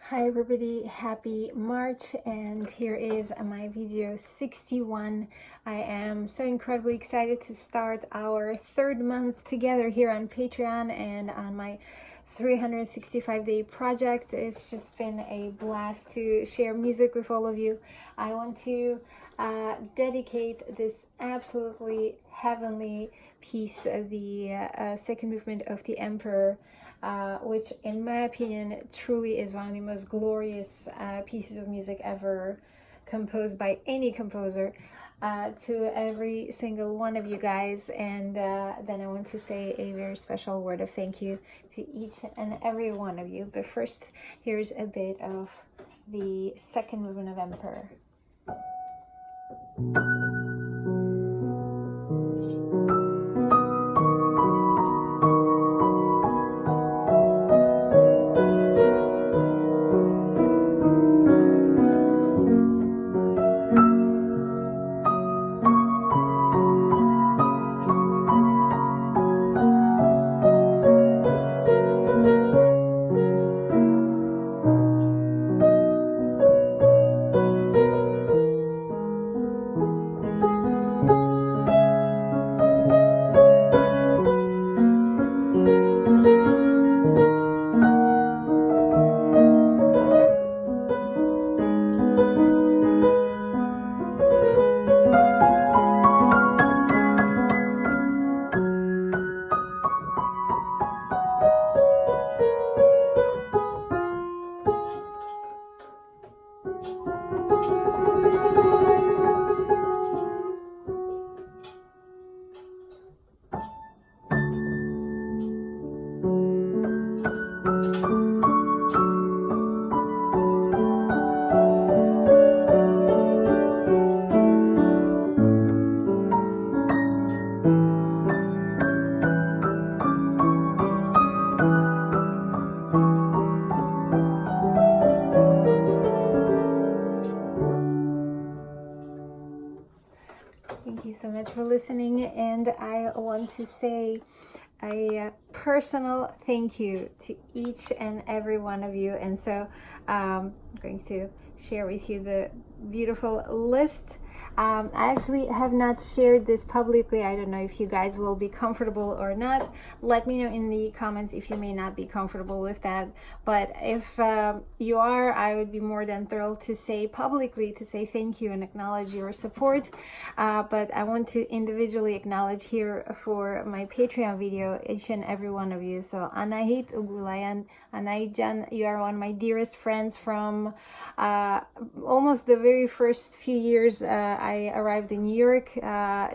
Hi everybody, happy March, and here is my video 61. I am so incredibly excited to start our third month together here on Patreon and on my 365-day project. It's just been a blast to share music with all of you. I want to dedicate this absolutely heavenly piece, the second movement of the Emperor, which in my opinion truly is one of the most glorious pieces of music ever composed by any composer, to every single one of you guys. And then I want to say a very special word of thank you to each and every one of you. But first, here's a bit of the second movement of Emperor. Thank you so much for listening, and I want to say a personal thank you to each and every one of you. And so I'm going to share with you the beautiful list. I actually have not shared this publicly. I don't know if you guys will be comfortable or not. Let me know in the comments if you may not be comfortable with that. But if you are, I would be more than thrilled to say publicly, to say thank you and acknowledge your support. But I want to individually acknowledge here for my Patreon video each and every one of you. So Anahit Ugulayan, Anahit-jan, you are one of my dearest friends from almost the very first few years I arrived in New York.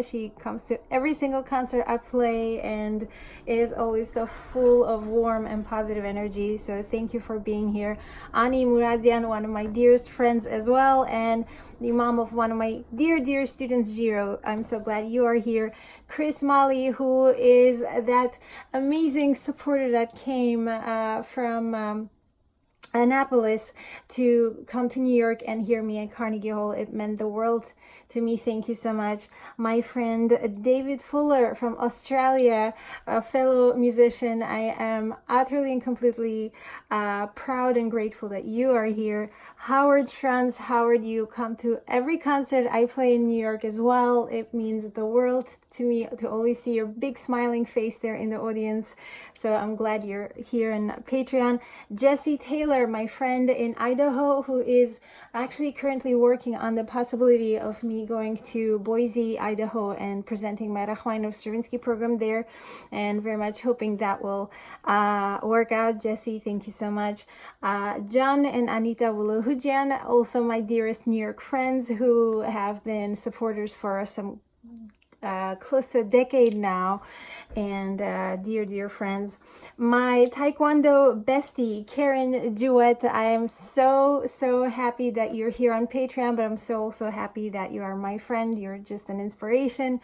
She comes to every single concert I play and is always so full of warm and positive energy. So thank you for being here. Ani Muradian, one of my dearest friends as well, and the mom of one of my dear students, Jiro. I'm so glad you are here. Chris Mali, who is that amazing supporter that came from Annapolis to come to New York and hear me at Carnegie Hall. It meant the world to me. Thank you so much. My friend David Fuller from Australia, a fellow musician. I am utterly and completely proud and grateful that you are here. Howard Schranz, Howard, you come to every concert I play in New York as well. It means the world to me to always see your big smiling face there in the audience. So I'm glad you're here on Patreon. Jesse Taylor, my friend in Idaho, who is actually currently working on the possibility of me going to Boise, Idaho, and presenting my Rachmaninoff-Stravinsky program there, and very much hoping that will work out. Jesse, thank you so much. John and Anita Wolohujian, also my dearest New York friends who have been supporters for some close to a decade now, and dear friends. My Taekwondo bestie, Karen Jewett, I am so happy that you're here on Patreon, but I'm so happy that you are my friend. You're just an inspiration.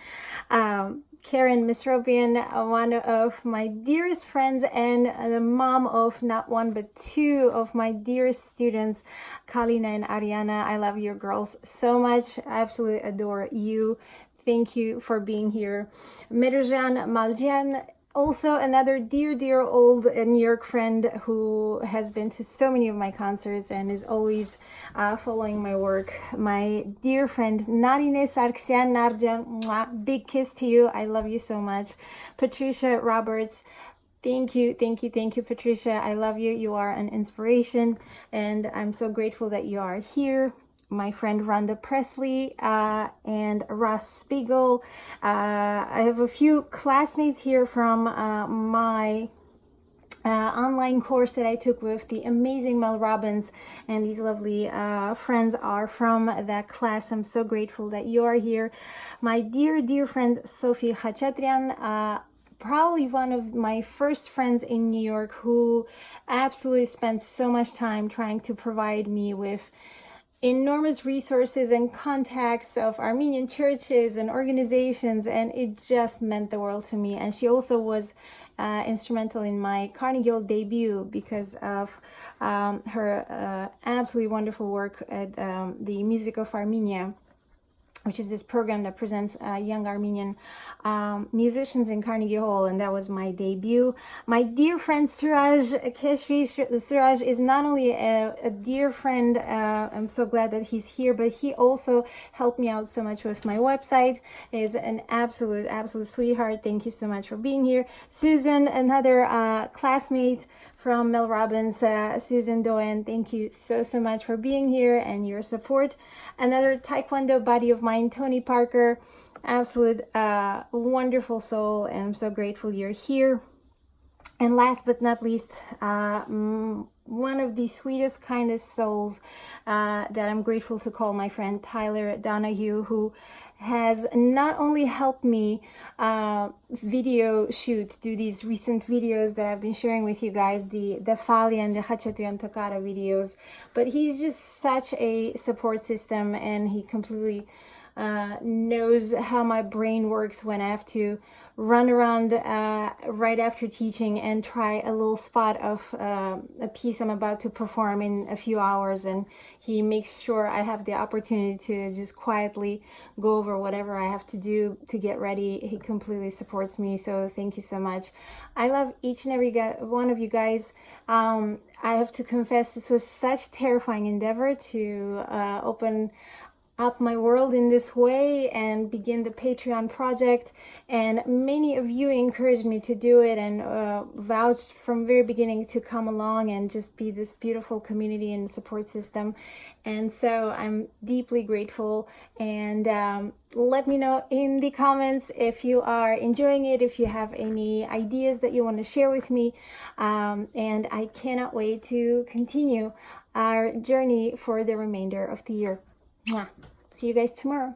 Karen Misrobian, one of my dearest friends and the mom of not one but two of my dearest students, Kalina and Ariana. I love your girls so much. I absolutely adore you. Thank you for being here. Merujan Maljan, also another dear old New York friend who has been to so many of my concerts and is always following my work. My dear friend Narine Sargsyan Narja, big kiss to you. I love you so much. Patricia Roberts, thank you, Patricia. I love you. You are an inspiration, and I'm so grateful that you are here. My friend Rhonda Presley and Ross Spiegel. I have a few classmates here from my online course that I took with the amazing Mel Robbins, and these lovely friends are from that class. I'm so grateful that you are here. My dear friend Sophie Khachatrian, probably one of my first friends in New York, who absolutely spent so much time trying to provide me with enormous resources and contacts of Armenian churches and organizations, and it just meant the world to me. And she also was instrumental in my Carnegie Hall debut because of her absolutely wonderful work at the Music of Armenia, which is this program that presents young Armenian musicians in Carnegie Hall, and that was my debut. My dear friend Suraj Keshri, Suraj is not only a dear friend, I'm so glad that he's here, but he also helped me out so much with my website. He is an absolute sweetheart. Thank you so much for being here. Susan, another classmate from Mel Robbins, Susan Doen, thank you so much for being here and your support. Another Taekwondo buddy of mine, Tony Parker, absolute wonderful soul, and I'm so grateful you're here. And last but not least, one of the sweetest, kindest souls that I'm grateful to call my friend Tyler Donahue, who has not only helped me video shoot, do these recent videos that I've been sharing with you guys, the Fali and the Khachaturian Takara videos, but he's just such a support system, and he completely knows how my brain works when I have to run around right after teaching and try a little spot of a piece I'm about to perform in a few hours, and he makes sure I have the opportunity to just quietly go over whatever I have to do to get ready. He completely supports me, so thank you so much. I love each and every one of you guys. I have to confess, this was such a terrifying endeavor to open up my world in this way and begin the Patreon project, and many of you encouraged me to do it and vouched from very beginning to come along and just be this beautiful community and support system. And so I'm deeply grateful, and let me know in the comments if you are enjoying it, if you have any ideas that you want to share with me, and I cannot wait to continue our journey for the remainder of the year. Mwah. See you guys tomorrow.